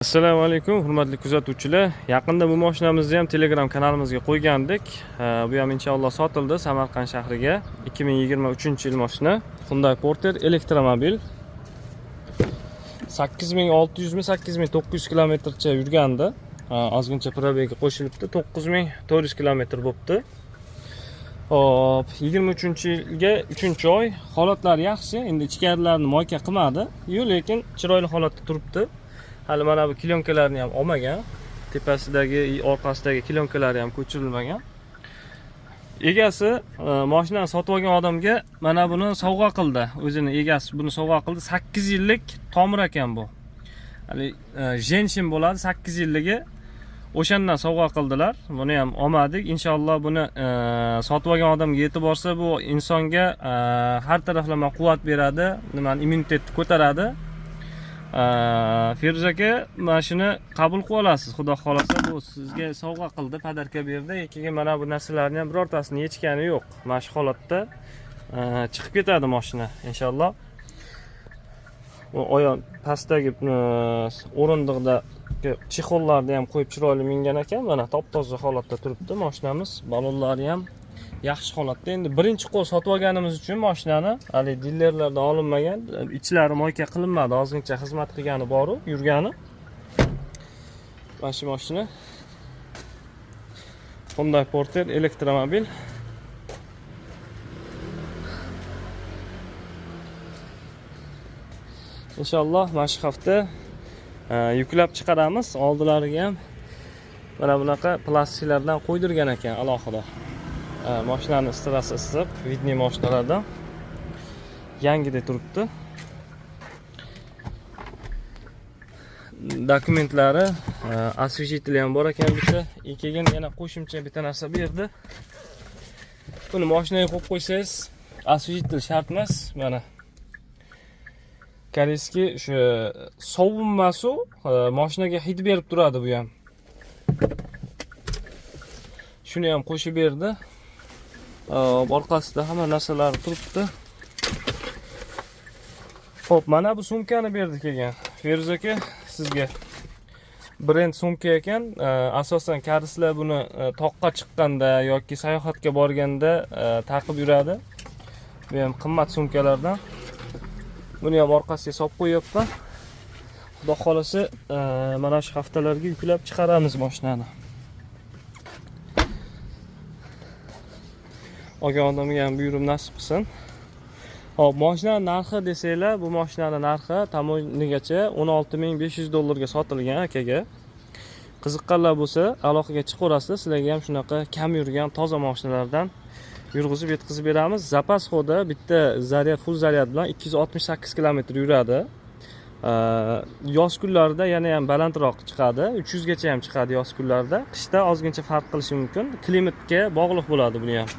Assalomu alaykum, hurmatli kuzatuvchilar. Yaqinda bu mashinamizni ham Telegram kanalimizga qo'ygandik. Bu ham inshaalloh sotildi Samarqand shahriga. 2023-yil mashina. Hyundai Porter elektromobil. 8600 mi 8900 kilometrcha yurgandi. Ozgincha probegi qo'shilibdi. 9400 kilometr bo'libdi. Hop, 23-yilga 3-oy. Holatlari yaxshi. Endi ichkarilarni moyka qilmadi. Lekin chiroyli holatda turibdi. Hali mana bu klyonkalarni ham olmagan. Tepasidagi, orqasidagi klyonkalari ham ko'chirilmagan. Egasi mashinani sotib olgan odamga mana buni sovg'a qildi. O'zini egasi buni sovg'a qildi. 8 yillik tomir ekan bu. Hali jenshin bo'ladi 8 yilligi. O'shandan sovg'a qildilar. Buni ham olmadik. Inshaalloh buni sotib olgan odamga yetib borsa, bu insonga har taraflama quvvat beradi, nimani immunitetni ko'taradi. Feruz aka, mana shuni qabul qilib olasiz. Xudo xolasa, bu sizga sovg'a qildi, padarka berdi. Keyin mana bu narsalarni ham birortasini yechgani yo'q. Mana shu holatda chiqib ketadi mashina inshaalloh. Bu oyoq pastdagi o'rindiqda chexollarni ham qo'yib chiroyli mingan ekan. Mana top-toza holatda turibdi mashinamiz. Balonlari ham yaxshi holatda. Endi birinchi qo'l sotib olganimiz uchun mashinani hali dillerlardan olinmagan, ichlari moyka qilinmadi, ozgincha xizmat qilgani boru, yurgani. Mana shu mashina Hyundai Porter elektromobil. Inshaalloh mana shu hafta yuklab chiqaramiz. Oldilariga ham mana bunaqa plastiklardan qo'ydirgan ekan alohida. Mashinani istirasi issiq, vidniy mashinalardan yangidek turibdi. Dokumentlari, osvejiteli ham bor ekan bitta. Keyin yana qo'shimcha bitta narsa berdi. Buni mashinaga qo'yib qo'ysangiz, osvejitel shart emas. Mana koreyskiy shu sovunmasu mashinaga hid berib turadi bu ham. Shuni ham qo'shib berdi. Orqasida hamma narsalar turibdi. Xo'p, mana bu sumkani berdi kelgan. Feruz aka, sizga brend sumka ekan. Asosan karislar buni toqqa chiqqanda yoki sayohatga borganda taqib yuradi. Bu ham qimmat sumkalardan. Buni ham orqasiga solib qo'yibman. Xudo xolasa, mana shu haftalarga yuklab chiqaramiz mashinani. Olgan odamga ham buyurib nasib qilsin. Hop, mashinaning narxi desanglar, bu mashinaning narxi tamoynigacha $16,500 ga sotilgan akaga. Qiziqqanlar bo'lsa, aloqaga chiqaverasizlar. Sizlarga ham shunaqa kam yurgan toza mashinalardan yurg'izib yetkazib beramiz. Zapas xoda bitta zaryad, full zaryad bilan 268 kilometr yuradi. Yoz kunlarida yana ham balandroq chiqadi. 300 gacha ham chiqadi yoz kunlarida. Qishda ozgincha farq qilishi mumkin. Klimatga bog'liq bo'ladi buni ham.